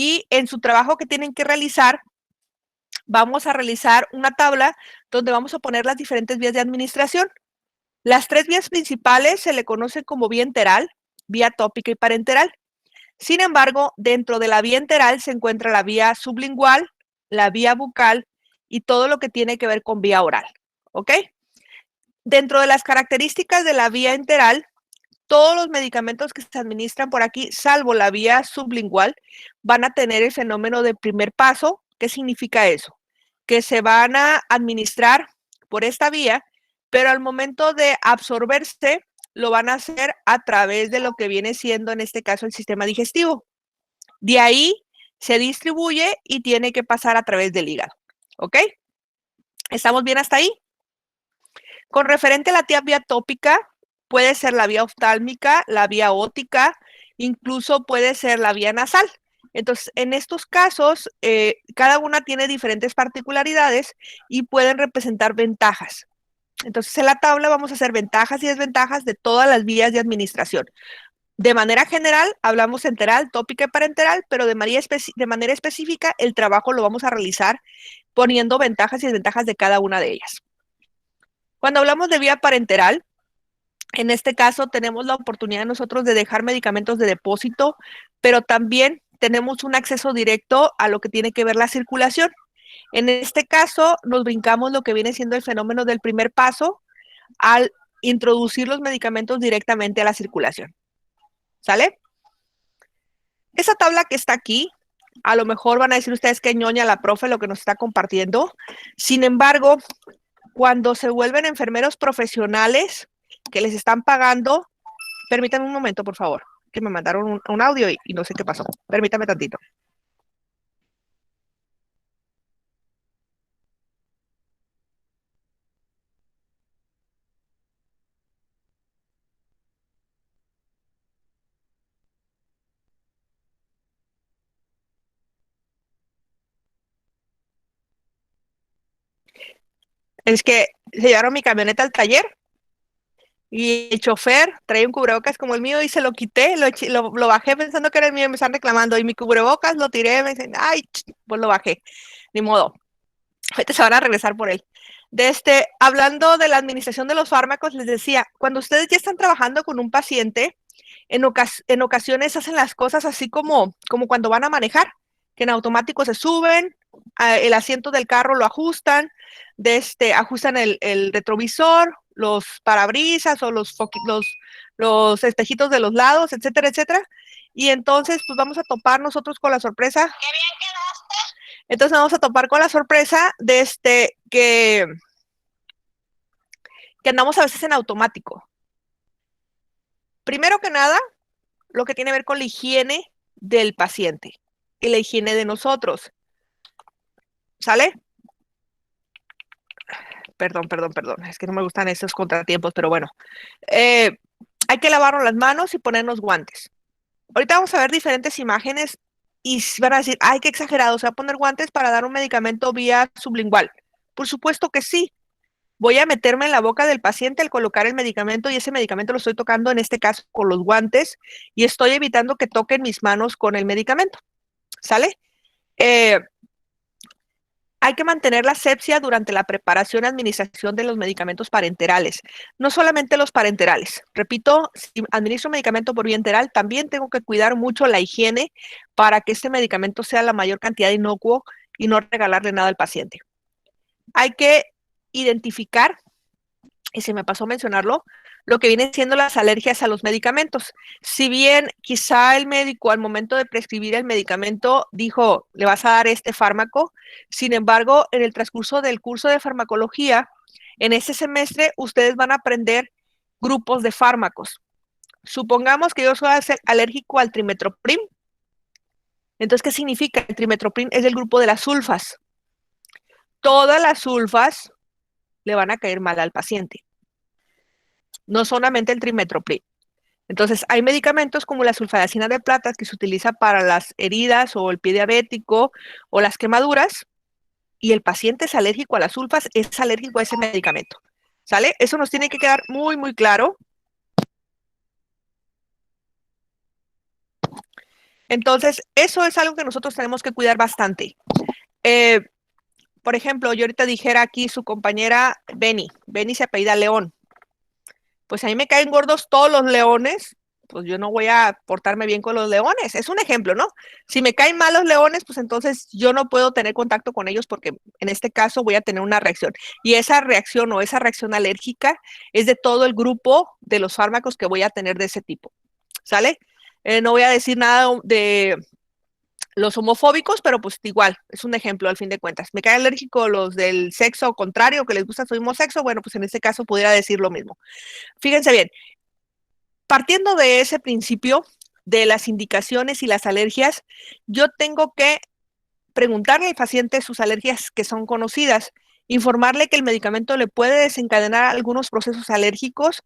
Y en su trabajo que tienen que realizar, vamos a realizar una tabla donde vamos a poner las diferentes vías de administración. Las 3 vías principales se le conocen como vía enteral, vía tópica y parenteral. Sin embargo, dentro de la vía enteral se encuentra la vía sublingual, la vía bucal y todo lo que tiene que ver con vía oral, ¿ok? Dentro de las características de la vía enteral, todos los medicamentos que se administran por aquí, salvo la vía sublingual, van a tener el fenómeno de primer paso. ¿Qué significa eso? Que se van a administrar por esta vía, pero al momento de absorberse, lo van a hacer a través de lo que viene siendo, en este caso, el sistema digestivo. De ahí se distribuye y tiene que pasar a través del hígado, ¿ok? ¿Estamos bien hasta ahí? Con referente a la vía tópica, puede ser la vía oftálmica, la vía ótica, incluso puede ser la vía nasal. Entonces, en estos casos, cada una tiene diferentes particularidades y pueden representar ventajas. Entonces, en la tabla vamos a hacer ventajas y desventajas de todas las vías de administración. De manera general, hablamos enteral, tópica y parenteral, pero de manera específica, el trabajo lo vamos a realizar poniendo ventajas y desventajas de cada una de ellas. Cuando hablamos de vía parenteral, en este caso tenemos la oportunidad nosotros de dejar medicamentos de depósito, pero también tenemos un acceso directo a lo que tiene que ver la circulación. En este caso, nos brincamos lo que viene siendo el fenómeno del primer paso al introducir los medicamentos directamente a la circulación. ¿Sale? Esa tabla que está aquí, a lo mejor van a decir ustedes que ñoña la profe lo que nos está compartiendo. Sin embargo, cuando se vuelven enfermeros profesionales que les están pagando, permítanme un momento, por favor, que me mandaron un audio y no sé qué pasó. Permítame tantito. Es que se llevaron mi camioneta al taller y el chofer traía un cubrebocas como el mío y se lo quité, lo bajé pensando que era el mío y me están reclamando. Y mi cubrebocas lo tiré, me dicen, ay, pues lo bajé. Ni modo. Ahorita se van a regresar por él. Hablando de la administración de los fármacos, les decía, cuando ustedes ya están trabajando con un paciente, en ocasiones hacen las cosas así como cuando van a manejar, que en automático se suben, el asiento del carro lo ajustan, ajustan el retrovisor, los parabrisas o los espejitos de los lados, etcétera, etcétera. Y entonces, pues vamos a topar nosotros con la sorpresa. ¡Qué bien quedaste! Entonces vamos a topar con la sorpresa de que andamos a veces en automático. Primero que nada, lo que tiene que ver con la higiene del paciente y la higiene de nosotros. ¿Sale? Perdón. Es que no me gustan esos contratiempos, pero bueno. Hay que lavarnos las manos y ponernos guantes. Ahorita vamos a ver diferentes imágenes y van a decir, ay, qué exagerado, se va a poner guantes para dar un medicamento vía sublingual. Por supuesto que sí. Voy a meterme en la boca del paciente al colocar el medicamento y ese medicamento lo estoy tocando en este caso con los guantes y estoy evitando que toquen mis manos con el medicamento. ¿Sale? Hay que mantener la asepsia durante la preparación y administración de los medicamentos parenterales. No solamente los parenterales. Repito, si administro un medicamento por vía enteral, también tengo que cuidar mucho la higiene para que este medicamento sea la mayor cantidad de inocuo y no regalarle nada al paciente. Hay que identificar, y se me pasó mencionarlo, lo que vienen siendo las alergias a los medicamentos. Si bien quizá el médico al momento de prescribir el medicamento dijo, le vas a dar este fármaco, sin embargo, en el transcurso del curso de farmacología, en ese semestre ustedes van a aprender grupos de fármacos. Supongamos que yo soy alérgico al trimetoprim. Entonces, ¿qué significa? El trimetoprim es del grupo de las sulfas. Todas las sulfas le van a caer mal al paciente. No solamente el trimetoprim. Entonces, hay medicamentos como la sulfadacina de plata que se utiliza para las heridas o el pie diabético o las quemaduras y el paciente es alérgico a las sulfas, es alérgico a ese medicamento. ¿Sale? Eso nos tiene que quedar muy, muy claro. Entonces, eso es algo que nosotros tenemos que cuidar bastante. Por ejemplo, yo ahorita dijera aquí su compañera Beni se apellida León. Pues a mí me caen gordos todos los leones, pues yo no voy a portarme bien con los leones. Es un ejemplo, ¿no? Si me caen mal los leones, pues entonces yo no puedo tener contacto con ellos porque en este caso voy a tener una reacción. Y esa reacción o esa reacción alérgica es de todo el grupo de los fármacos que voy a tener de ese tipo. ¿Sale? No voy a decir nada de los homofóbicos, pero pues igual, es un ejemplo al fin de cuentas. Me cae alérgico los del sexo contrario, que les gusta su mismo sexo, bueno, pues en este caso pudiera decir lo mismo. Fíjense bien, partiendo de ese principio de las indicaciones y las alergias, yo tengo que preguntarle al paciente sus alergias que son conocidas, informarle que el medicamento le puede desencadenar algunos procesos alérgicos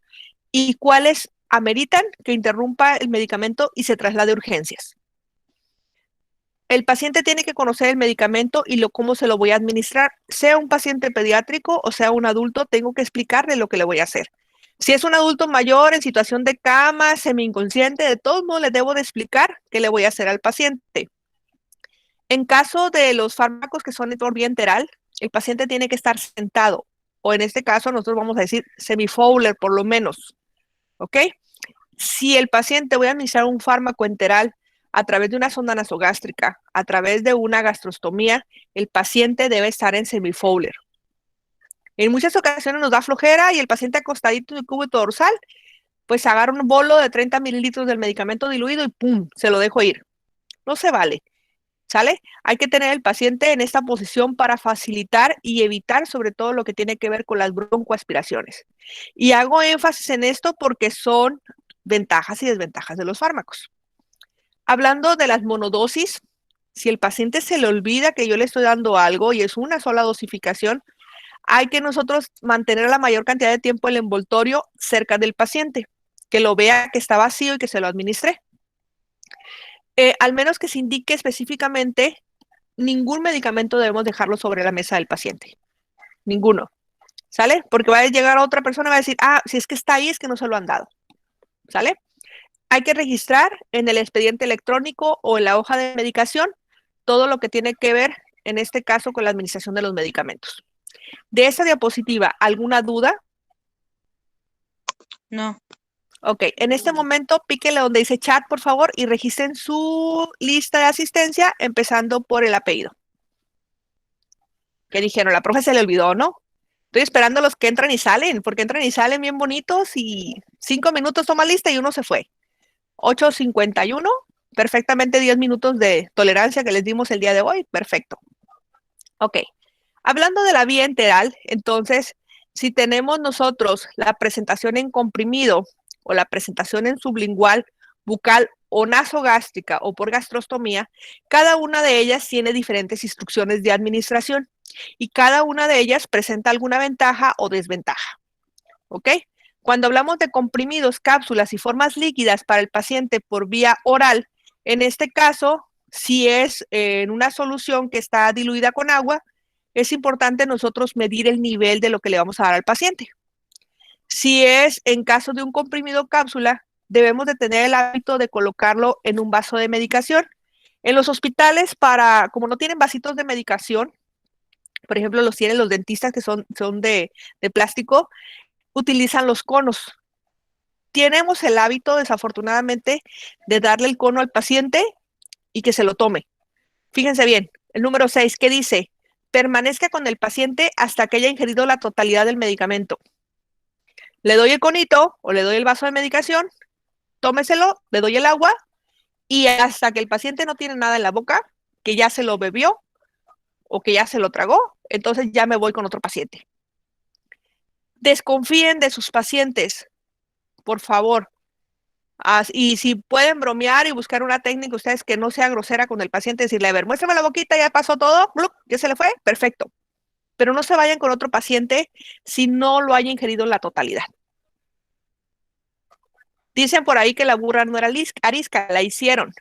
y cuáles ameritan que interrumpa el medicamento y se traslade a urgencias. El paciente tiene que conocer el medicamento y cómo se lo voy a administrar. Sea un paciente pediátrico o sea un adulto, tengo que explicarle lo que le voy a hacer. Si es un adulto mayor en situación de cama, semi-inconsciente, de todos modos le debo de explicar qué le voy a hacer al paciente. En caso de los fármacos que son por vía enteral, el paciente tiene que estar sentado, o en este caso nosotros vamos a decir semi-Fowler por lo menos, ¿ok? Si el paciente voy a administrar un fármaco enteral a través de una sonda nasogástrica, a través de una gastrostomía, el paciente debe estar en semi-Fowler. En muchas ocasiones nos da flojera y el paciente acostadito en el cúbito dorsal, pues agarra un bolo de 30 mililitros del medicamento diluido y ¡pum! Se lo dejo ir. No se vale, ¿sale? Hay que tener el paciente en esta posición para facilitar y evitar sobre todo lo que tiene que ver con las broncoaspiraciones. Y hago énfasis en esto porque son ventajas y desventajas de los fármacos. Hablando de las monodosis, si el paciente se le olvida que yo le estoy dando algo y es una sola dosificación, hay que nosotros mantener la mayor cantidad de tiempo el envoltorio cerca del paciente, que lo vea que está vacío y que se lo administre. Al menos que se indique específicamente, ningún medicamento debemos dejarlo sobre la mesa del paciente. Ninguno. ¿Sale? Porque va a llegar otra persona y va a decir, si es que está ahí, es que no se lo han dado. ¿Sale? Hay que registrar en el expediente electrónico o en la hoja de medicación todo lo que tiene que ver, en este caso, con la administración de los medicamentos. De esta diapositiva, ¿alguna duda? No. Ok, en este momento píquele donde dice chat, por favor, y registren su lista de asistencia, empezando por el apellido. ¿Qué dijeron? La profe se le olvidó, ¿no? Estoy esperando a los que entran y salen, porque entran y salen bien bonitos y 5 minutos toma lista y uno se fue. 8:51, perfectamente 10 minutos de tolerancia que les dimos el día de hoy, perfecto. Ok, hablando de la vía enteral, entonces, si tenemos nosotros la presentación en comprimido o la presentación en sublingual, bucal o nasogástrica o por gastrostomía, cada una de ellas tiene diferentes instrucciones de administración y cada una de ellas presenta alguna ventaja o desventaja. ¿Ok? Cuando hablamos de comprimidos, cápsulas y formas líquidas para el paciente por vía oral, en este caso, si es en una solución que está diluida con agua, es importante nosotros medir el nivel de lo que le vamos a dar al paciente. Si es en caso de un comprimido cápsula, debemos de tener el hábito de colocarlo en un vaso de medicación. En los hospitales, como no tienen vasitos de medicación, por ejemplo, los tienen los dentistas que son de plástico, utilizan los conos. Tenemos el hábito, desafortunadamente, de darle el cono al paciente y que se lo tome. Fíjense bien, el número 6, ¿qué dice? Permanezca con el paciente hasta que haya ingerido la totalidad del medicamento. Le doy el conito o le doy el vaso de medicación, tómeselo, le doy el agua y hasta que el paciente no tiene nada en la boca, que ya se lo bebió o que ya se lo tragó, entonces ya me voy con otro paciente. Desconfíen de sus pacientes, por favor. Y si pueden bromear y buscar una técnica ustedes que no sea grosera con el paciente, decirle, a ver, muéstrame la boquita, ya pasó todo, ya se le fue, perfecto. Pero no se vayan con otro paciente si no lo haya ingerido en la totalidad. Dicen por ahí que la burra no era arisca, la hicieron.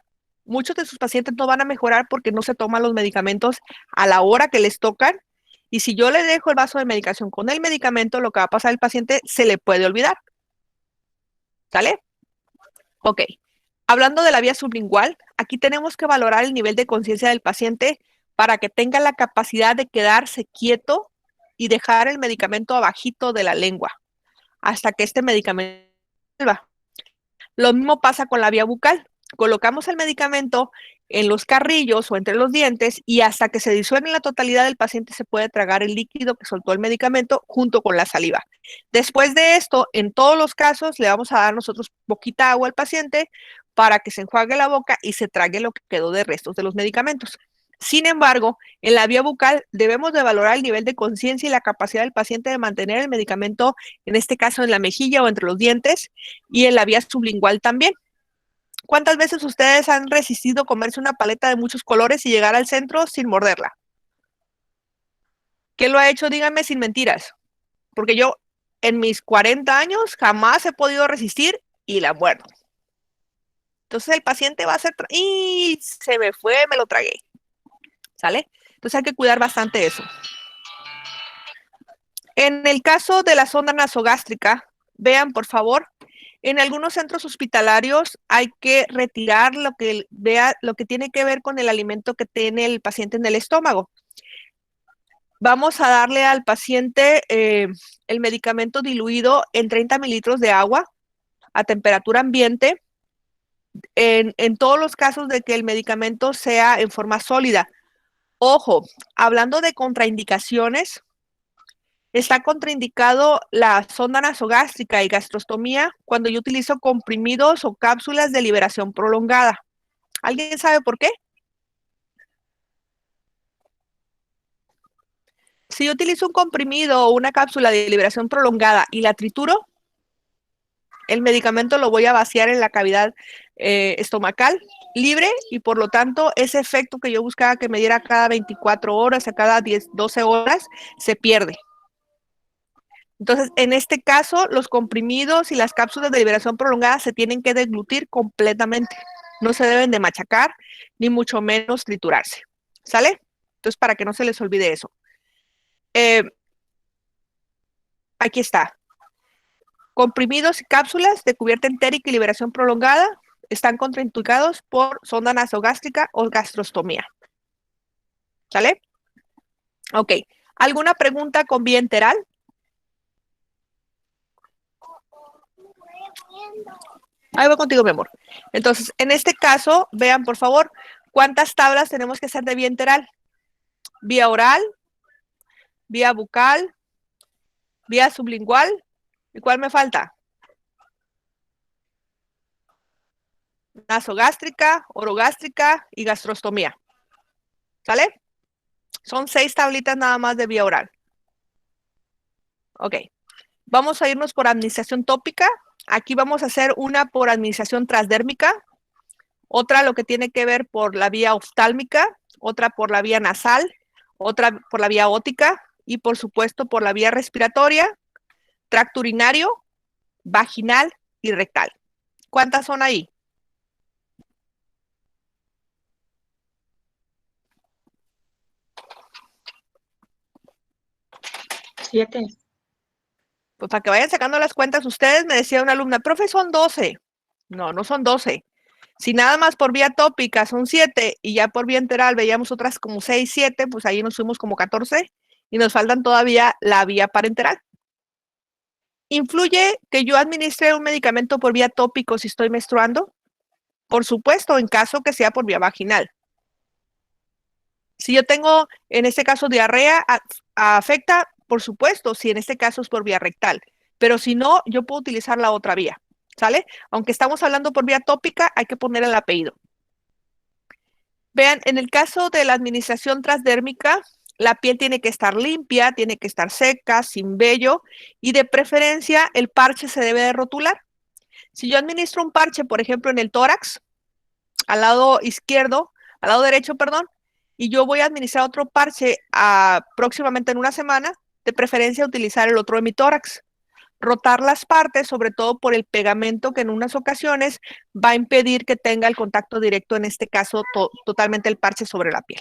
Muchos de sus pacientes no van a mejorar porque no se toman los medicamentos a la hora que les tocan. Y si yo le dejo el vaso de medicación con el medicamento, lo que va a pasar al paciente se le puede olvidar. ¿Sale? Ok. Hablando de la vía sublingual, Aquí tenemos que valorar el nivel de conciencia del paciente para que tenga la capacidad de quedarse quieto y dejar el medicamento abajito de la lengua hasta que este medicamento salva. Lo mismo pasa con la vía bucal. Colocamos el medicamento en los carrillos o entre los dientes y hasta que se disuelve en la totalidad del paciente se puede tragar el líquido que soltó el medicamento junto con la saliva. Después de esto, en todos los casos, le vamos a dar nosotros poquita agua al paciente para que se enjuague la boca y se trague lo que quedó de restos de los medicamentos. Sin embargo, en la vía bucal debemos de valorar el nivel de conciencia y la capacidad del paciente de mantener el medicamento, en este caso en la mejilla o entre los dientes, y en la vía sublingual también. ¿Cuántas veces ustedes han resistido comerse una paleta de muchos colores y llegar al centro sin morderla? ¿Qué lo ha hecho? Díganme sin mentiras. Porque yo en mis 40 años jamás he podido resistir y la muerdo. Entonces el paciente va a hacer, y se me fue, me lo tragué. ¿Sale? Entonces hay que cuidar bastante eso. En el caso de la sonda nasogástrica, vean por favor, en algunos centros hospitalarios hay que retirar lo que tiene que ver con el alimento que tiene el paciente en el estómago. Vamos a darle al paciente el medicamento diluido en 30 mililitros de agua a temperatura ambiente, en todos los casos de que el medicamento sea en forma sólida. Ojo, hablando de contraindicaciones, está contraindicado la sonda nasogástrica y gastrostomía cuando yo utilizo comprimidos o cápsulas de liberación prolongada. ¿Alguien sabe por qué? Si yo utilizo un comprimido o una cápsula de liberación prolongada y la trituro, el medicamento lo voy a vaciar en la cavidad estomacal libre y por lo tanto ese efecto que yo buscaba que me diera cada 24 horas, a cada 10, 12 horas, se pierde. Entonces, en este caso, los comprimidos y las cápsulas de liberación prolongada se tienen que deglutir completamente. No se deben de machacar, ni mucho menos triturarse. ¿Sale? Entonces, para que no se les olvide eso. Aquí está. Comprimidos y cápsulas de cubierta entérica y liberación prolongada están contraindicados por sonda nasogástrica o gastrostomía. ¿Sale? Ok. ¿Alguna pregunta con vía enteral? Ahí voy contigo, mi amor. Entonces, en este caso, vean, por favor, ¿cuántas tablas tenemos que hacer de vía enteral? Vía oral, vía bucal, vía sublingual. ¿Y cuál me falta? Nasogástrica, orogástrica y gastrostomía. ¿Sale? Son 6 tablitas nada más de vía oral. Ok. Vamos a irnos por administración tópica. Aquí vamos a hacer una por administración transdérmica, otra lo que tiene que ver por la vía oftálmica, otra por la vía nasal, otra por la vía óptica y por supuesto por la vía respiratoria, tracto urinario, vaginal y rectal. ¿Cuántas son ahí? 7. Pues para que vayan sacando las cuentas ustedes, me decía una alumna, profe, son 12. No, no son 12. Si nada más por vía tópica son 7 y ya por vía enteral veíamos otras como 6, 7, pues ahí nos fuimos como 14 y nos faltan todavía la vía parenteral. ¿Influye que yo administre un medicamento por vía tópico si estoy menstruando? Por supuesto, en caso que sea por vía vaginal. Si yo tengo, en este caso, diarrea, afecta, por supuesto, si en este caso es por vía rectal. Pero si no, yo puedo utilizar la otra vía, ¿sale? Aunque estamos hablando por vía tópica, hay que poner el apellido. Vean, en el caso de la administración transdérmica, la piel tiene que estar limpia, tiene que estar seca, sin vello, y de preferencia el parche se debe de rotular. Si yo administro un parche, por ejemplo, en el tórax, al lado izquierdo, al lado derecho, perdón, y yo voy a administrar otro parche próximamente en una semana, de preferencia utilizar el otro de mi tórax. Rotar las partes, sobre todo por el pegamento que en unas ocasiones va a impedir que tenga el contacto directo, en este caso, totalmente el parche sobre la piel.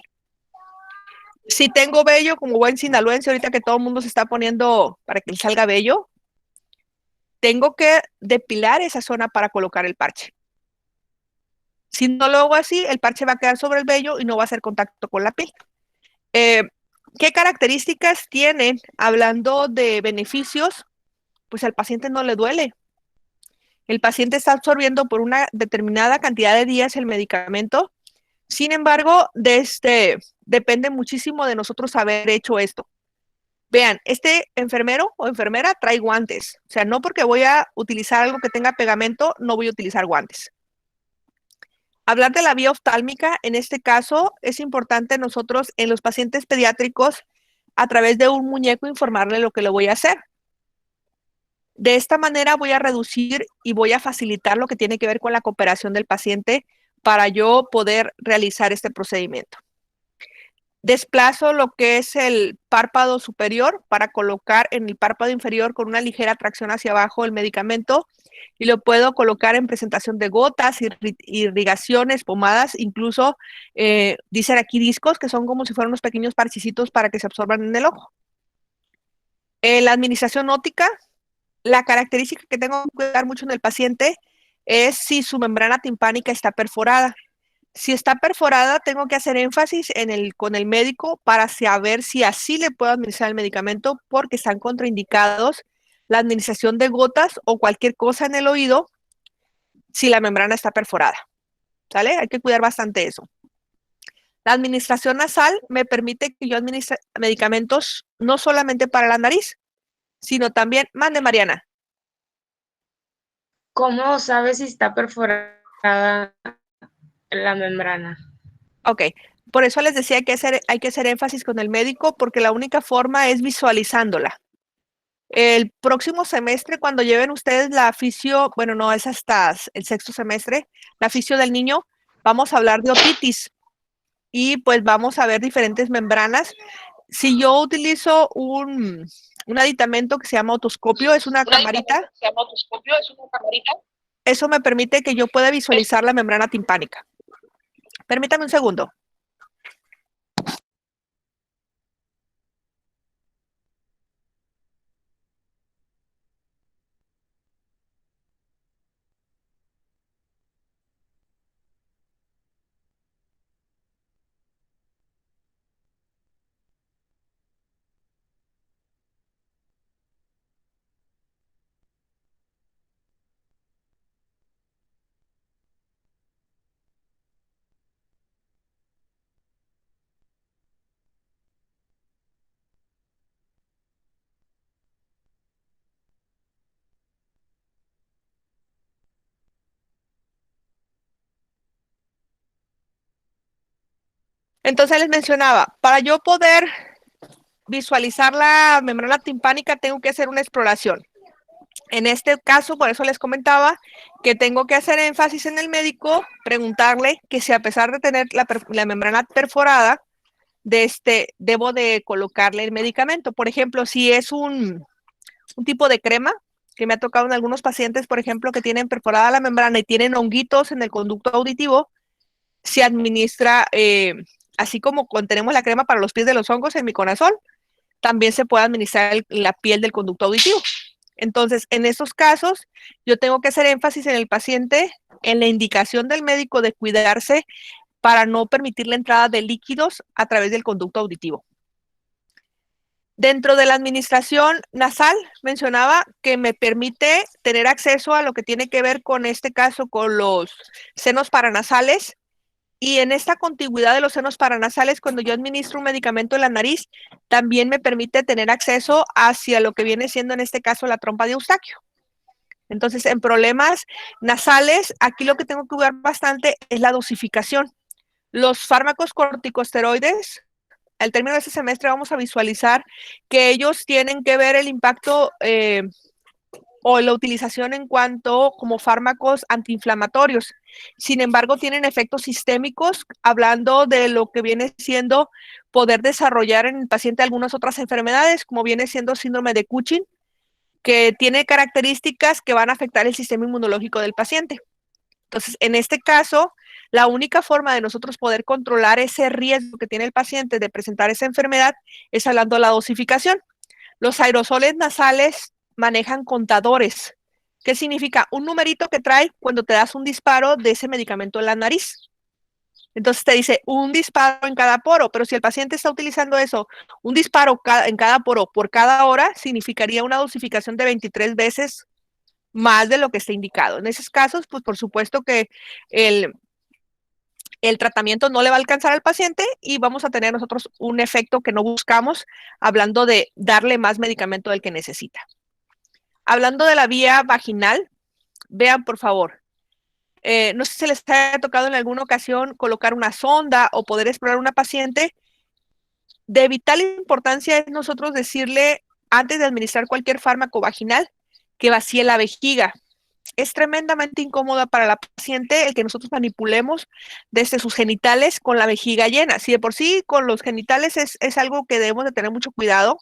Si tengo vello, como buen sinaloense, ahorita que todo el mundo se está poniendo para que le salga vello, tengo que depilar esa zona para colocar el parche. Si no lo hago así, el parche va a quedar sobre el vello y no va a hacer contacto con la piel. ¿Qué características tienen? Hablando de beneficios, pues al paciente no le duele. El paciente está absorbiendo por una determinada cantidad de días el medicamento. Sin embargo, depende muchísimo de nosotros haber hecho esto. Vean, este enfermero o enfermera trae guantes. O sea, no porque voy a utilizar algo que tenga pegamento, no voy a utilizar guantes. Hablar de la vía oftálmica, en este caso, es importante nosotros en los pacientes pediátricos, a través de un muñeco, informarle lo que le voy a hacer. De esta manera voy a reducir y voy a facilitar lo que tiene que ver con la cooperación del paciente para yo poder realizar este procedimiento. Desplazo lo que es el párpado superior para colocar en el párpado inferior con una ligera tracción hacia abajo el medicamento y lo puedo colocar en presentación de gotas, irrigaciones, pomadas, incluso dicen aquí discos que son como si fueran unos pequeños parchecitos para que se absorban en el ojo. En la administración óptica, la característica que tengo que cuidar mucho en el paciente es si su membrana timpánica está perforada. Si está perforada, tengo que hacer énfasis con el médico para saber si así le puedo administrar el medicamento, porque están contraindicados la administración de gotas o cualquier cosa en el oído si la membrana está perforada. ¿Sale? Hay que cuidar bastante eso. La administración nasal me permite que yo administre medicamentos no solamente para la nariz, sino también, mande Mariana. ¿Cómo sabes si está perforada la membrana? Ok, por eso les decía que hay que hacer énfasis con el médico, porque la única forma es visualizándola. El próximo semestre, cuando lleven ustedes la fisio, bueno, no, es hasta el sexto semestre, la fisio del niño, vamos a hablar de otitis y pues vamos a ver diferentes membranas. Si yo utilizo un aditamento que se llama otoscopio, es una camarita, eso me permite que yo pueda visualizar la membrana timpánica. Permítame un segundo. Entonces les mencionaba, para yo poder visualizar la membrana timpánica tengo que hacer una exploración. En este caso, por eso les comentaba que tengo que hacer énfasis en el médico, preguntarle que si a pesar de tener la membrana perforada, debo de colocarle el medicamento. Por ejemplo, si es un tipo de crema, que me ha tocado en algunos pacientes, por ejemplo, que tienen perforada la membrana y tienen honguitos en el conducto auditivo, se administra, así como tenemos la crema para los pies de los hongos en miconazol, también se puede administrar la piel del conducto auditivo. Entonces, en estos casos, yo tengo que hacer énfasis en el paciente, en la indicación del médico de cuidarse para no permitir la entrada de líquidos a través del conducto auditivo. Dentro de la administración nasal, mencionaba que me permite tener acceso a lo que tiene que ver con este caso, con los senos paranasales. Y en esta contigüidad de los senos paranasales, cuando yo administro un medicamento en la nariz, también me permite tener acceso hacia lo que viene siendo en este caso la trompa de Eustaquio. Entonces, en problemas nasales, aquí lo que tengo que cuidar bastante es la dosificación. Los fármacos corticosteroides, al término de este semestre vamos a visualizar que ellos tienen que ver el impacto o la utilización en cuanto como fármacos antiinflamatorios. Sin embargo, tienen efectos sistémicos, hablando de lo que viene siendo poder desarrollar en el paciente algunas otras enfermedades, como viene siendo síndrome de Cushing, que tiene características que van a afectar el sistema inmunológico del paciente. Entonces, en este caso, la única forma de nosotros poder controlar ese riesgo que tiene el paciente de presentar esa enfermedad es hablando de la dosificación. Los aerosoles nasales manejan contadores. ¿Qué significa? Un numerito que trae cuando te das un disparo de ese medicamento en la nariz. Entonces te dice un disparo en cada poro, pero si el paciente está utilizando eso, un disparo en cada poro por cada hora, significaría una dosificación de 23 veces más de lo que está indicado. En esos casos, pues por supuesto que el, el tratamiento no le va a alcanzar al paciente y vamos a tener nosotros un efecto que no buscamos, hablando de darle más medicamento del que necesita. Hablando de la vía vaginal, vean por favor, no sé si les haya tocado en alguna ocasión colocar una sonda o poder explorar una paciente. De vital importancia es nosotros decirle, antes de administrar cualquier fármaco vaginal, que vacíe la vejiga. Es tremendamente incómoda para la paciente el que nosotros manipulemos desde sus genitales con la vejiga llena. Si de por sí con los genitales es algo que debemos de tener mucho cuidado,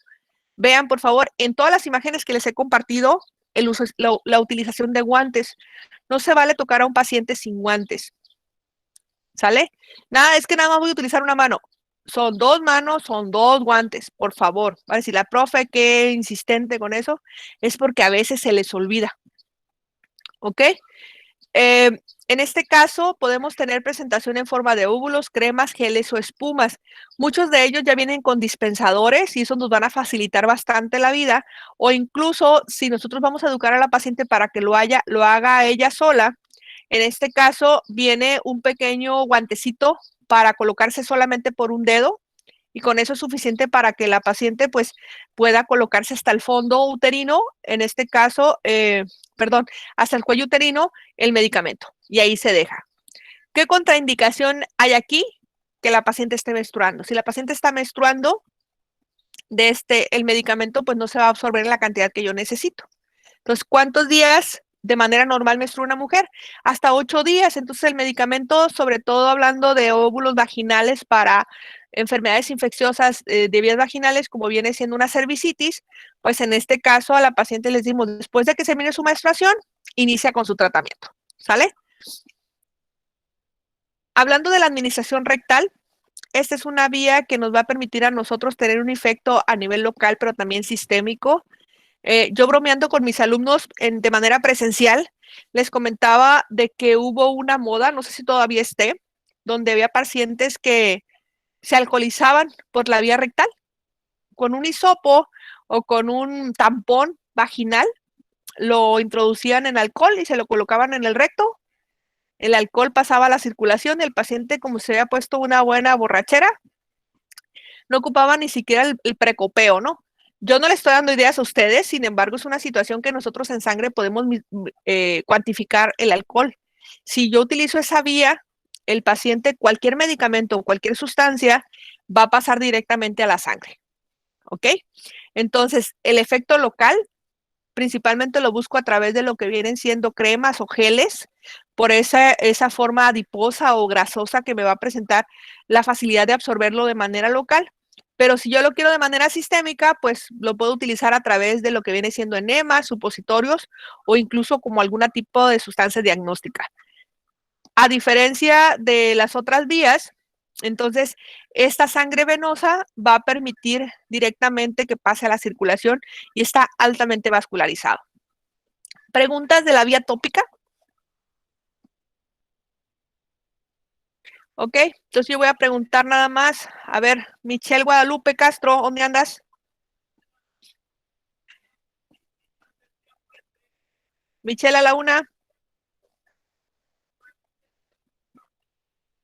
vean por favor en todas las imágenes que les he compartido el uso, la utilización de guantes. No se vale tocar a un paciente sin guantes. ¿Sale? Nada, es que nada más voy a utilizar una mano. Son dos manos, son dos guantes, por favor. Va a decir la profe, qué insistente con eso, es porque a veces se les olvida. ¿Ok? En este caso, podemos tener presentación en forma de óvulos, cremas, geles o espumas. Muchos de ellos ya vienen con dispensadores y eso nos van a facilitar bastante la vida. O incluso, si nosotros vamos a educar a la paciente para que lo haga ella sola, en este caso viene un pequeño guantecito para colocarse solamente por un dedo y con eso es suficiente para que la paciente pues pueda colocarse hasta el fondo uterino, en este caso, perdón, hasta el cuello uterino el medicamento y ahí se deja. ¿Qué contraindicación hay aquí? Que la paciente esté menstruando. Si la paciente está menstruando, el medicamento pues no se va a absorber en la cantidad que yo necesito. Entonces, ¿cuántos días de manera normal menstrua una mujer? Hasta 8 días. Entonces, el medicamento, sobre todo hablando de óvulos vaginales para enfermedades infecciosas de vías vaginales, como viene siendo una cervicitis, pues en este caso a la paciente les dimos, después de que se termine su menstruación, inicia con su tratamiento. ¿Sale? Hablando de la administración rectal, esta es una vía que nos va a permitir a nosotros tener un efecto a nivel local, pero también sistémico. Yo bromeando con mis alumnos de manera presencial, les comentaba de que hubo una moda, no sé si todavía esté, donde había pacientes que se alcoholizaban por la vía rectal, con un hisopo o con un tampón vaginal, lo introducían en alcohol y se lo colocaban en el recto. El alcohol pasaba a la circulación y el paciente, como se había puesto una buena borrachera, no ocupaba ni siquiera el precopeo, ¿no? Yo no le estoy dando ideas a ustedes, sin embargo, es una situación que nosotros en sangre podemos cuantificar el alcohol. Si yo utilizo esa vía, el paciente, cualquier medicamento o cualquier sustancia va a pasar directamente a la sangre. ¿Ok? Entonces, el efecto local principalmente lo busco a través de lo que vienen siendo cremas o geles, por esa forma adiposa o grasosa que me va a presentar la facilidad de absorberlo de manera local. Pero si yo lo quiero de manera sistémica, pues lo puedo utilizar a través de lo que viene siendo enemas, supositorios o incluso como algún tipo de sustancia diagnóstica. A diferencia de las otras vías, entonces esta sangre venosa va a permitir directamente que pase a la circulación y está altamente vascularizado. ¿Preguntas de la vía tópica? Ok, entonces yo voy a preguntar nada más. A ver, Michelle Guadalupe Castro, ¿dónde andas? Michelle a la 1.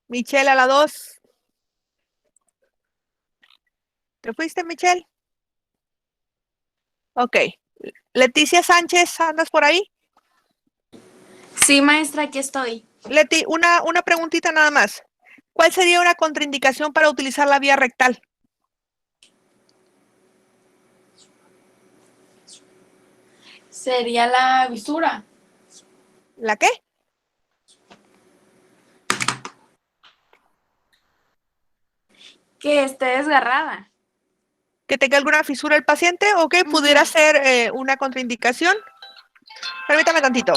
Michelle a la 2. ¿Te fuiste, Michelle? Ok. Leticia Sánchez, ¿andas por ahí? Sí, maestra, aquí estoy. Leti, una preguntita nada más. ¿Cuál sería una contraindicación para utilizar la vía rectal? Sería la visura. ¿La qué? Que esté desgarrada. ¿Que tenga alguna fisura el paciente o que pudiera ser una contraindicación? Permítame tantito.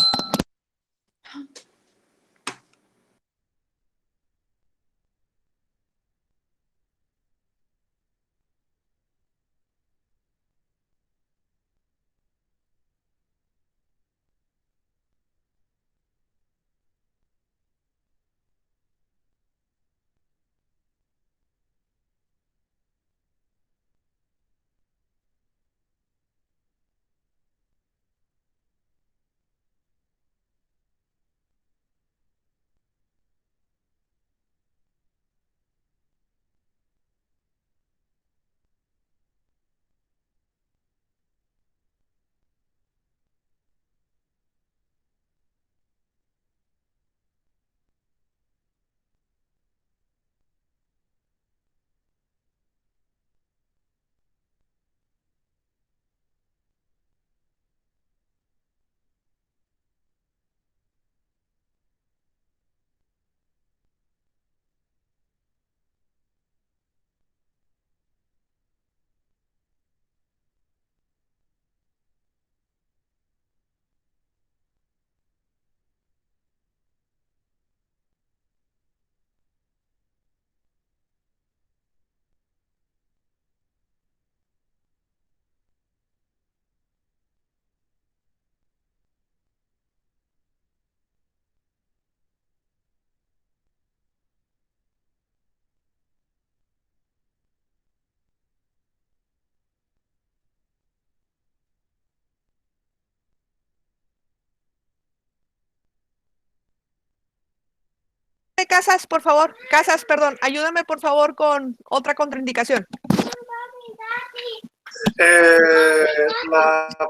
Casas, por favor. Casas, perdón. Ayúdame, por favor, con otra contraindicación. Clic.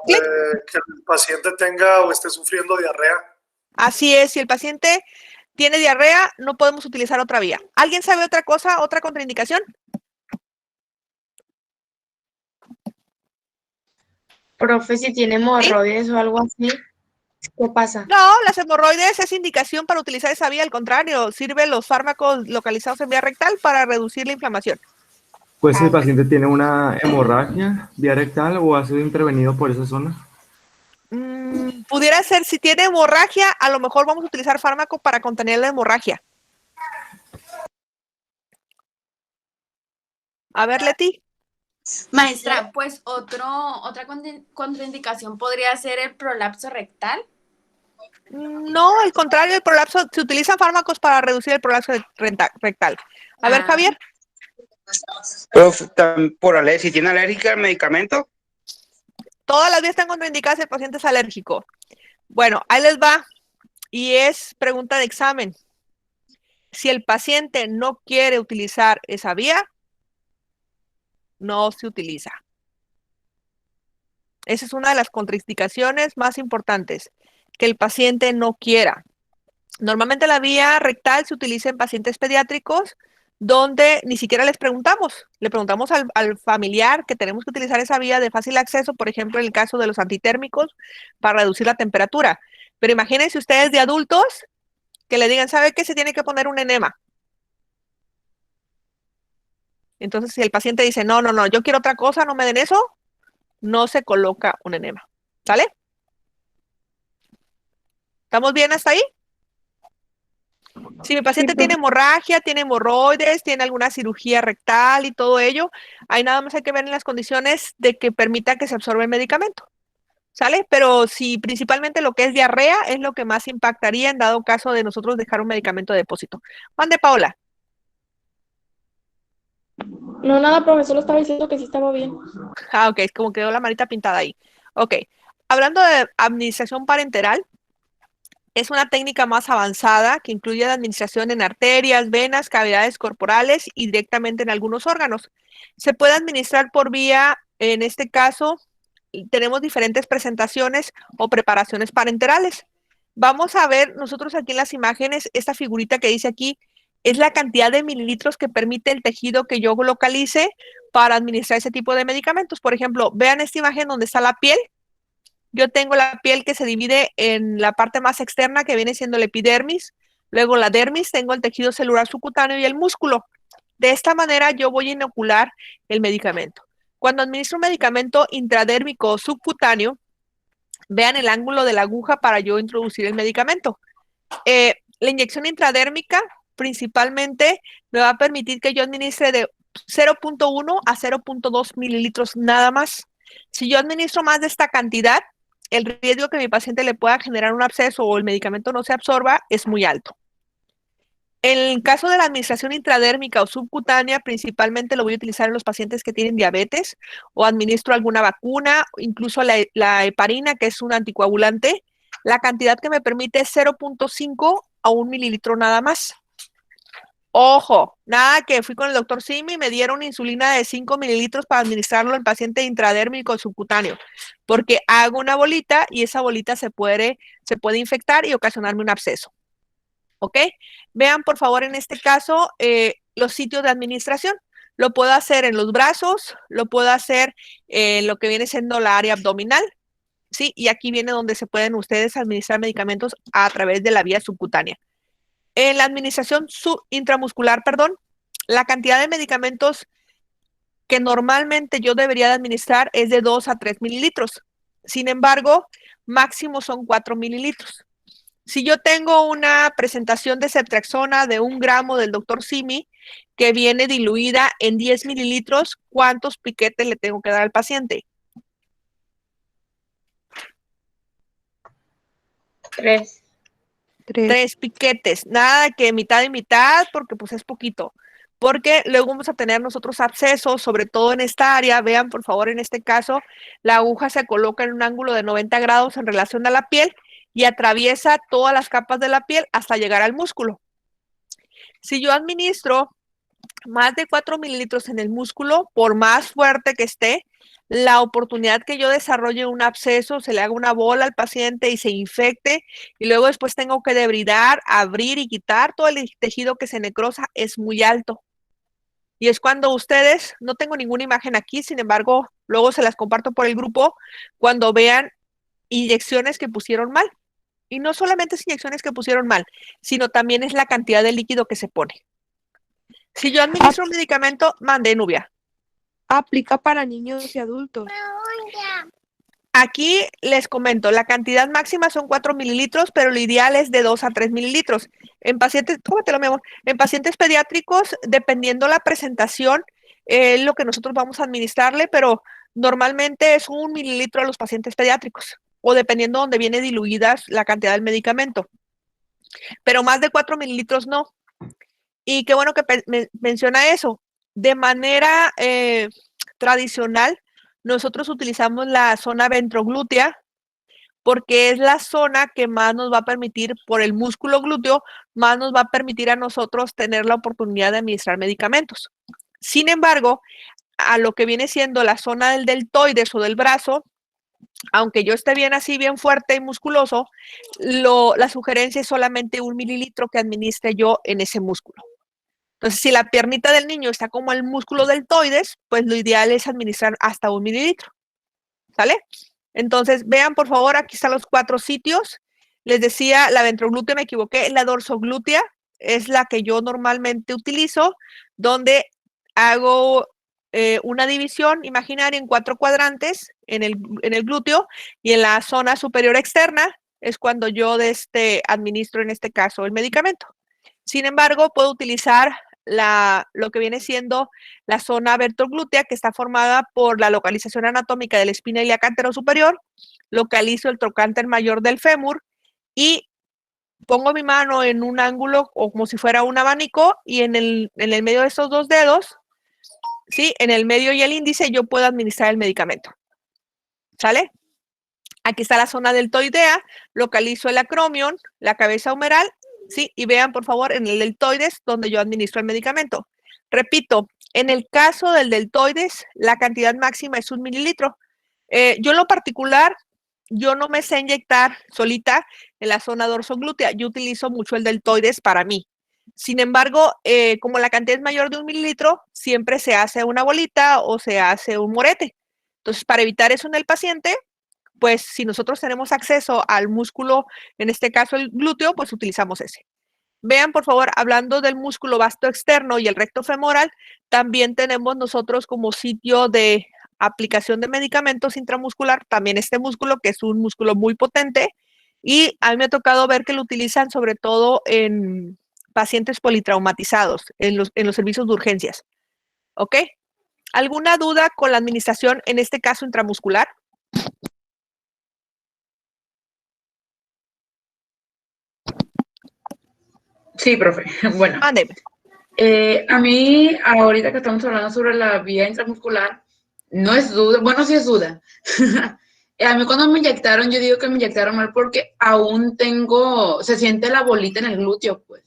Que el paciente tenga o esté sufriendo diarrea. Así es, si el paciente tiene diarrea, no podemos utilizar otra vía. ¿Alguien sabe otra cosa, otra contraindicación? Profe, si tiene hemorroides o algo así, ¿qué pasa? No, las hemorroides es indicación para utilizar esa vía, al contrario, sirven los fármacos localizados en vía rectal para reducir la inflamación. Pues si el paciente tiene una hemorragia vía rectal o ha sido intervenido por esa zona. Pudiera ser, si tiene hemorragia, a lo mejor vamos a utilizar fármaco para contener la hemorragia. A ver, Leti. Maestra, pues otra contraindicación podría ser el prolapso rectal. No, al contrario, el prolapso, se utilizan fármacos para reducir el prolapso rectal. A ver, Javier. Profe, si tiene alérgica al medicamento. Todas las vías están contraindicadas si el paciente es alérgico. Bueno, ahí les va. Y es pregunta de examen. Si el paciente no quiere utilizar esa vía, no se utiliza. Esa es una de las contraindicaciones más importantes, que el paciente no quiera. Normalmente la vía rectal se utiliza en pacientes pediátricos donde ni siquiera les preguntamos. Le preguntamos al familiar que tenemos que utilizar esa vía de fácil acceso, por ejemplo, en el caso de los antitérmicos, para reducir la temperatura. Pero imagínense ustedes de adultos que le digan, ¿sabe qué? Se tiene que poner un enema. Entonces, si el paciente dice, no, yo quiero otra cosa, no me den eso, no se coloca un enema. ¿Sale? ¿Estamos bien hasta ahí? Si mi paciente tiene hemorragia, tiene hemorroides, tiene alguna cirugía rectal y todo ello, ahí nada más hay que ver en las condiciones de que permita que se absorba el medicamento. ¿Sale? Pero si principalmente lo que es diarrea es lo que más impactaría en dado caso de nosotros dejar un medicamento de depósito. Mande, Paola. No, nada, profesor, estaba diciendo que sí estaba bien. Ok, como quedó la manita pintada ahí. Ok, hablando de administración parenteral, es una técnica más avanzada que incluye la administración en arterias, venas, cavidades corporales y directamente en algunos órganos. Se puede administrar por vía, en este caso, tenemos diferentes presentaciones o preparaciones parenterales. Vamos a ver nosotros aquí en las imágenes, esta figurita que dice aquí, es la cantidad de mililitros que permite el tejido que yo localice para administrar ese tipo de medicamentos. Por ejemplo, vean esta imagen donde está la piel. Yo tengo la piel que se divide en la parte más externa que viene siendo el epidermis, luego la dermis, tengo el tejido celular subcutáneo y el músculo. De esta manera yo voy a inocular el medicamento. Cuando administro un medicamento intradérmico o subcutáneo, vean el ángulo de la aguja para yo introducir el medicamento. La inyección intradérmica principalmente me va a permitir que yo administre de 0.1 a 0.2 mililitros nada más. Si yo administro más de esta cantidad, el riesgo que mi paciente le pueda generar un absceso o el medicamento no se absorba es muy alto. En el caso de la administración intradérmica o subcutánea, principalmente lo voy a utilizar en los pacientes que tienen diabetes o administro alguna vacuna, incluso la heparina, que es un anticoagulante. La cantidad que me permite es 0.5 a 1 mililitro nada más. Ojo, nada que fui con el doctor Simi y me dieron insulina de 5 mililitros para administrarlo en paciente intradérmico o subcutáneo, porque hago una bolita y esa bolita se puede infectar y ocasionarme un absceso. ¿Ok? Vean, por favor, en este caso, los sitios de administración. Lo puedo hacer en los brazos, lo puedo hacer en lo que viene siendo la área abdominal, ¿sí? Y aquí viene donde se pueden ustedes administrar medicamentos a través de la vía subcutánea. En la administración intramuscular, la cantidad de medicamentos que normalmente yo debería de administrar es de 2 a 3 mililitros. Sin embargo, máximo son 4 mililitros. Si yo tengo una presentación de ceftriaxona de 1 gramo del doctor Simi que viene diluida en 10 mililitros, ¿cuántos piquetes le tengo que dar al paciente? 3. 3 piquetes, nada que mitad y mitad, porque pues es poquito. Porque luego vamos a tener nosotros abscesos, sobre todo en esta área. Vean, por favor, en este caso, la aguja se coloca en un ángulo de 90 grados en relación a la piel y atraviesa todas las capas de la piel hasta llegar al músculo. Si yo administro más de 4 mililitros en el músculo, por más fuerte que esté, la oportunidad que yo desarrolle un absceso, se le haga una bola al paciente y se infecte, y luego después tengo que debridar, abrir y quitar todo el tejido que se necrosa, es muy alto. Y es cuando ustedes, no tengo ninguna imagen aquí, sin embargo, luego se las comparto por el grupo, cuando vean inyecciones que pusieron mal. Y no solamente es inyecciones que pusieron mal, sino también es la cantidad de líquido que se pone. Si yo administro un medicamento, mande, Nubia. Aplica para niños y adultos. Aquí les comento, la cantidad máxima son 4 mililitros, pero lo ideal es de 2 a 3 mililitros. En pacientes, tómatelo, mi amor, en pacientes pediátricos, dependiendo la presentación, lo que nosotros vamos a administrarle, pero normalmente es 1 mililitro a los pacientes pediátricos, o dependiendo de dónde viene diluida la cantidad del medicamento. Pero más de 4 mililitros no. Y qué bueno que menciona eso. De manera tradicional, nosotros utilizamos la zona ventroglútea porque es la zona que más nos va a permitir, por el músculo glúteo, más nos va a permitir a nosotros tener la oportunidad de administrar medicamentos. Sin embargo, a lo que viene siendo la zona del deltoides o del brazo, aunque yo esté bien así, bien fuerte y musculoso, la sugerencia es solamente 1 mililitro que administre yo en ese músculo. Entonces, si la piernita del niño está como el músculo deltoides, pues lo ideal es administrar hasta 1 mililitro. ¿Sale? Entonces, vean, por favor, aquí están los 4 sitios. Les decía, la ventroglútea, me equivoqué, la dorsoglútea es la que yo normalmente utilizo, donde hago una división imaginaria en 4 cuadrantes en el glúteo, y en la zona superior externa es cuando yo administro, en este caso, el medicamento. Sin embargo, puedo utilizar lo que viene siendo la zona ventroglútea, que está formada por la localización anatómica de la espina ilíaca anterosuperior, localizo el trocánter mayor del fémur y pongo mi mano en un ángulo o como si fuera un abanico, y en el medio de estos 2 dedos, ¿sí? En el medio y el índice yo puedo administrar el medicamento. ¿Sale? Aquí está la zona deltoidea, localizo el acromion, la cabeza humeral, ¿sí? Y vean, por favor, en el deltoides, donde yo administro el medicamento. Repito, en el caso del deltoides, la cantidad máxima es 1 mililitro. Yo en lo particular, yo no me sé inyectar solita en la zona dorsoglútea. Yo utilizo mucho el deltoides para mí. Sin embargo, como la cantidad es mayor de 1 mililitro, siempre se hace una bolita o se hace un morete. Entonces, para evitar eso en el paciente, pues si nosotros tenemos acceso al músculo, en este caso el glúteo, pues utilizamos ese. Vean, por favor, hablando del músculo vasto externo y el recto femoral, también tenemos nosotros como sitio de aplicación de medicamentos intramuscular, también este músculo, que es un músculo muy potente, y a mí me ha tocado ver que lo utilizan sobre todo en pacientes politraumatizados, en los servicios de urgencias. ¿Ok? ¿Alguna duda con la administración, en este caso intramuscular? Sí, profe. Bueno, Mándeme. a mí, ahorita que estamos hablando sobre la vía intramuscular, no es duda, bueno, sí es duda. A mí cuando me inyectaron, yo digo que me inyectaron mal porque aún se siente la bolita en el glúteo, pues.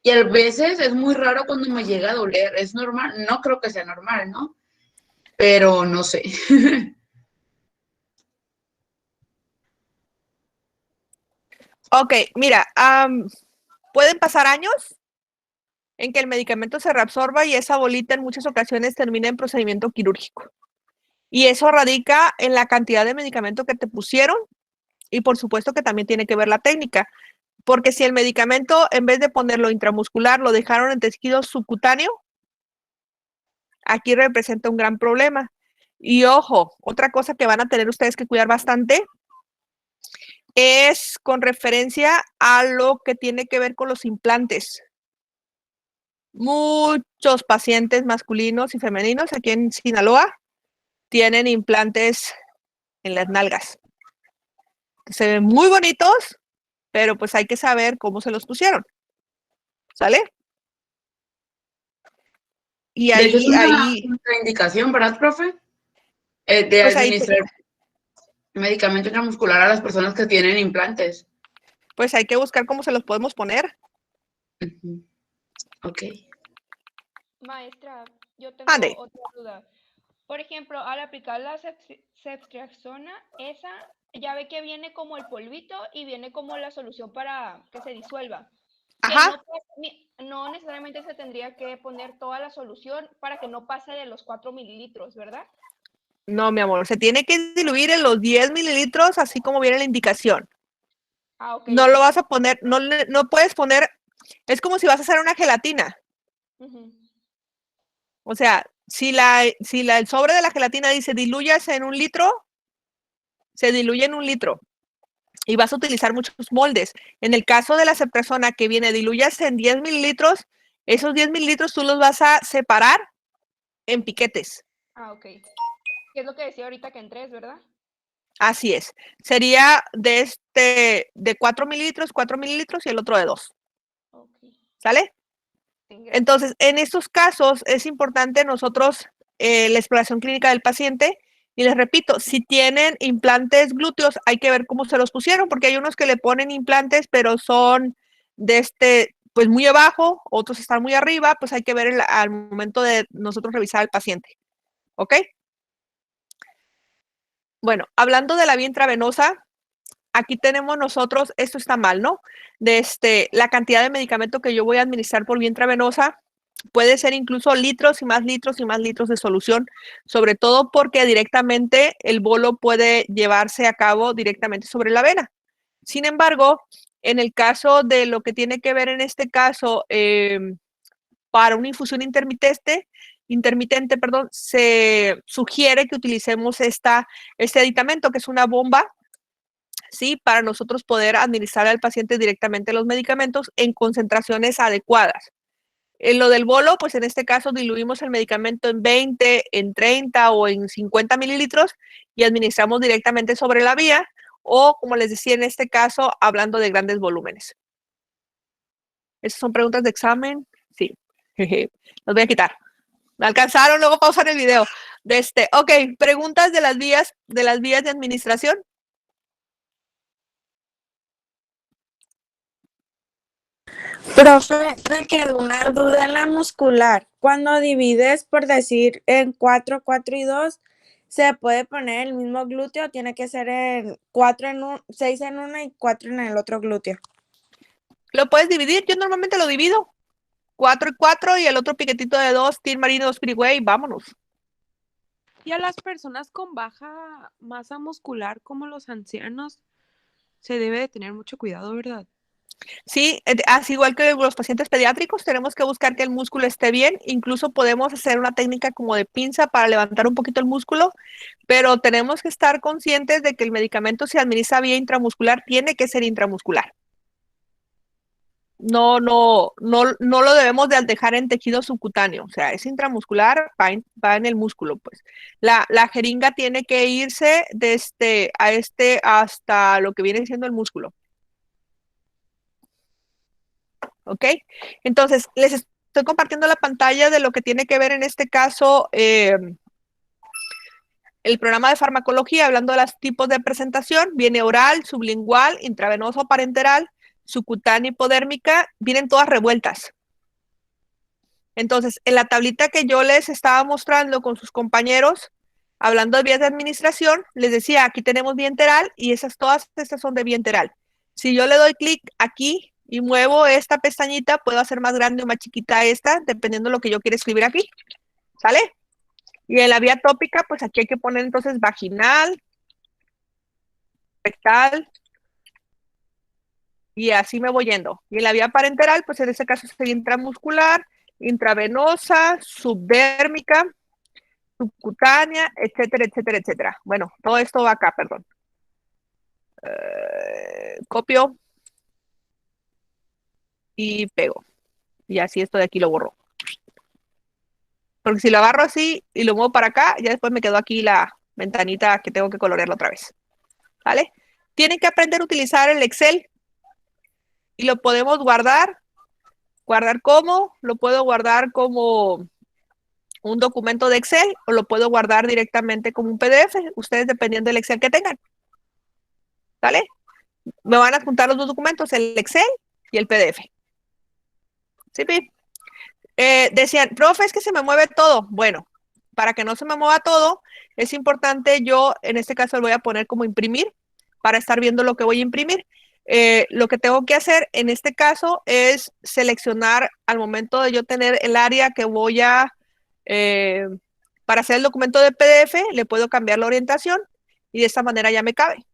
Y a veces es muy raro cuando me llega a doler. ¿Es normal? No creo que sea normal, ¿no? Pero no sé. Ok, mira, pueden pasar años en que el medicamento se reabsorba y esa bolita en muchas ocasiones termina en procedimiento quirúrgico. Y eso radica en la cantidad de medicamento que te pusieron, y por supuesto que también tiene que ver la técnica, porque si el medicamento, en vez de ponerlo intramuscular, lo dejaron en tejido subcutáneo, aquí representa un gran problema. Y ojo, otra cosa que van a tener ustedes que cuidar bastante es con referencia a lo que tiene que ver con los implantes. Muchos pacientes masculinos y femeninos aquí en Sinaloa tienen implantes en las nalgas. Se ven muy bonitos, pero pues hay que saber cómo se los pusieron. ¿Sale? Y De hecho, es una ahí contraindicación, ¿verdad, profe? De pues administrar medicamento intramuscular a las personas que tienen implantes. pues hay que buscar cómo se los podemos poner. Ok. Maestra, yo tengo Ande. otra duda. Por ejemplo, al aplicar la ceftriaxona, esa ya ve que viene como el polvito y viene como la solución para que se disuelva. Que Ajá. no necesariamente se tendría que poner toda la solución para que no pase de los 4 mililitros, ¿verdad? No, mi amor, se tiene que diluir en los 10 mililitros, así como viene la indicación. Ah, ok. No lo vas a poner, no puedes poner, es como si vas a hacer una gelatina. Ujú. O sea, si el sobre de la gelatina dice diluyas en 1 litro, se diluye en 1 litro. Y vas a utilizar muchos moldes. En el caso de la ceftriaxona que viene diluyas en 10 mililitros, esos 10 mililitros tú los vas a separar en piquetes. Ah, ok. ¿Qué es lo que decía ahorita que en 3, verdad? Así es. Sería de 4 mililitros y el otro de 2. Ok. ¿Sale? Sí, gracias. Entonces, en estos casos es importante nosotros la exploración clínica del paciente. Y les repito, si tienen implantes glúteos, hay que ver cómo se los pusieron, porque hay unos que le ponen implantes, pero son pues muy abajo, otros están muy arriba, pues hay que ver al momento de nosotros revisar al paciente. ¿Ok? Bueno, hablando de la vía intravenosa, aquí tenemos nosotros, esto está mal, ¿no? La cantidad de medicamento que yo voy a administrar por vía intravenosa puede ser incluso litros y más litros y más litros de solución, sobre todo porque directamente el bolo puede llevarse a cabo directamente sobre la vena. Sin embargo, en el caso de lo que tiene que ver en este caso, para una infusión intermitente, se sugiere que utilicemos este aditamento, que es una bomba, ¿sí? Para nosotros poder administrar al paciente directamente los medicamentos en concentraciones adecuadas. En lo del bolo, pues en este caso diluimos el medicamento en 20, en 30 o en 50 mililitros y administramos directamente sobre la vía o, como les decía en este caso, hablando de grandes volúmenes. ¿Esas son preguntas de examen? Sí. Los voy a quitar. Me alcanzaron, luego pausan el video. Ok, preguntas de las vías de administración. Profe, me quedó una duda en la muscular. Cuando divides, por decir, en 4, 4 y 2, ¿se puede poner el mismo glúteo? ¿Tiene que ser en 6 en uno y 4 en el otro glúteo? Lo puedes dividir, yo normalmente lo divido. 4 y 4 y el otro piquetito de 2, Team Marino, 2 Freeway, vámonos. Y a las personas con baja masa muscular, como los ancianos, se debe de tener mucho cuidado, ¿verdad? Sí, así igual que los pacientes pediátricos, tenemos que buscar que el músculo esté bien. Incluso podemos hacer una técnica como de pinza para levantar un poquito el músculo, pero tenemos que estar conscientes de que el medicamento, si administra vía intramuscular, tiene que ser intramuscular. No lo debemos de dejar en tejido subcutáneo, o sea, es intramuscular, va en el músculo, pues. La jeringa tiene que irse de hasta lo que viene siendo el músculo. ¿Ok? Entonces, les estoy compartiendo la pantalla de lo que tiene que ver en este caso el programa de farmacología, hablando de los tipos de presentación. Viene oral, sublingual, intravenoso parenteral, subcutánea hipodérmica, vienen todas revueltas. Entonces, en la tablita que yo les estaba mostrando con sus compañeros, hablando de vías de administración, les decía, aquí tenemos vía enteral y todas estas son de vía enteral. Si yo le doy clic aquí y muevo esta pestañita, puedo hacer más grande o más chiquita esta, dependiendo de lo que yo quiera escribir aquí. ¿Sale? Y en la vía tópica, pues aquí hay que poner entonces vaginal, rectal, y así me voy yendo. Y en la vía parenteral, pues en este caso sería intramuscular, intravenosa, subdérmica, subcutánea, etcétera, etcétera, etcétera. Bueno, todo esto va acá, perdón. Copio y pego. Y así esto de aquí lo borro. Porque si lo agarro así y lo muevo para acá, ya después me quedó aquí la ventanita que tengo que colorearla otra vez. ¿Vale? Tienen que aprender a utilizar el Excel y lo podemos guardar. ¿Guardar cómo? Lo puedo guardar como un documento de Excel o lo puedo guardar directamente como un PDF, ustedes dependiendo del Excel que tengan. ¿Vale? Me van a juntar los dos documentos, el Excel y el PDF. ¿Sí, Pi? Decían, profe, es que se me mueve todo. Bueno, para que no se me mueva todo, es importante, yo en este caso lo voy a poner como imprimir, para estar viendo lo que voy a imprimir. Lo que tengo que hacer en este caso es seleccionar al momento de yo tener el área que voy a, para hacer el documento de PDF, le puedo cambiar la orientación y de esta manera ya me cabe.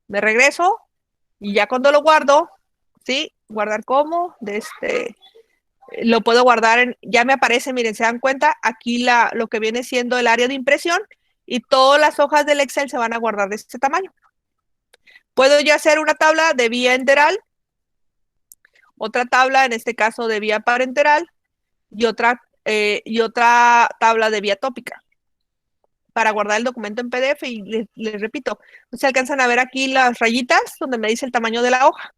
Me regreso y ya cuando lo guardo, ¿sí? Guardar como, lo puedo guardar ya me aparece, miren, se dan cuenta, aquí lo que viene siendo el área de impresión y todas las hojas del Excel se van a guardar de este tamaño. Puedo yo hacer una tabla de vía enteral, otra tabla, en este caso, de vía parenteral y otra tabla de vía tópica para guardar el documento en PDF y les repito, no se alcanzan a ver aquí las rayitas donde me dice el tamaño de la hoja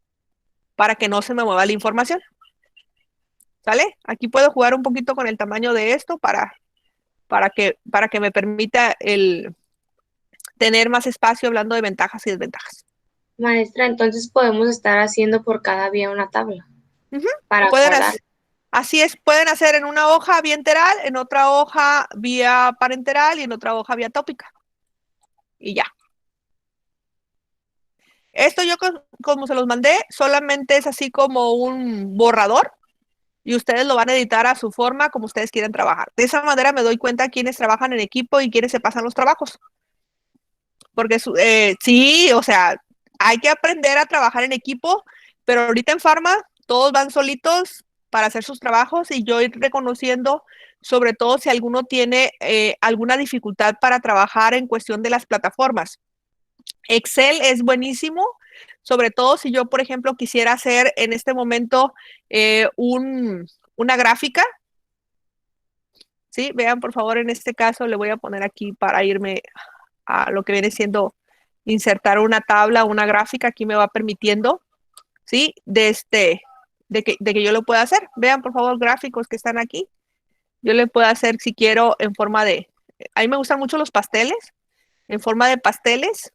para que no se me mueva la información. ¿Sale? Aquí puedo jugar un poquito con el tamaño de esto para que me permita tener más espacio hablando de ventajas y desventajas. Maestra, entonces podemos estar haciendo por cada vía una tabla. Para guardar. Así es, pueden hacer en una hoja vía enteral, en otra hoja vía parenteral y en otra hoja vía tópica. Y ya. Esto yo, como se los mandé, solamente es así como un borrador y ustedes lo van a editar a su forma como ustedes quieren trabajar. De esa manera me doy cuenta quiénes trabajan en equipo y quiénes se pasan los trabajos. Porque sí, o sea, hay que aprender a trabajar en equipo, pero ahorita en Pharma todos van solitos para hacer sus trabajos y yo ir reconociendo, sobre todo si alguno tiene alguna dificultad para trabajar en cuestión de las plataformas. Excel es buenísimo, sobre todo si yo, por ejemplo, quisiera hacer en este momento una gráfica. ¿Sí? Vean, por favor, en este caso le voy a poner aquí para irme a lo que viene siendo insertar una tabla, una gráfica. Aquí me va permitiendo, ¿sí? De que yo lo pueda hacer. Vean, por favor, gráficos que están aquí. Yo le puedo hacer, si quiero, en forma de... A mí me gustan mucho los pasteles, en forma de pasteles.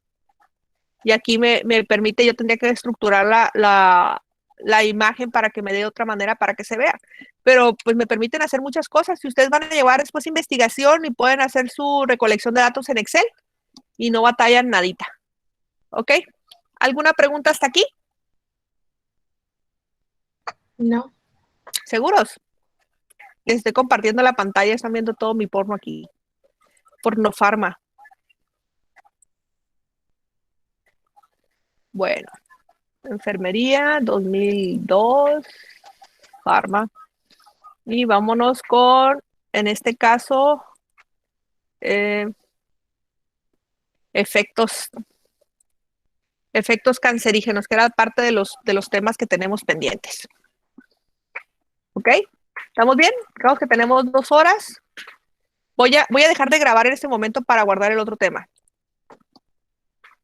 Y aquí me permite, yo tendría que estructurar la imagen para que me dé otra manera para que se vea. Pero pues me permiten hacer muchas cosas. Si ustedes van a llevar después investigación y pueden hacer su recolección de datos en Excel y no batallan nadita. ¿Ok? ¿Alguna pregunta hasta aquí? No. ¿Seguros? Les estoy compartiendo la pantalla, están viendo todo mi porno aquí. Porno Pharma. Bueno, enfermería, 2002, Pharma. Y vámonos con, en este caso, efectos cancerígenos, que era parte de los temas que tenemos pendientes. ¿Ok? ¿Estamos bien? Creo que tenemos 2 horas. Voy a dejar de grabar en este momento para guardar el otro tema.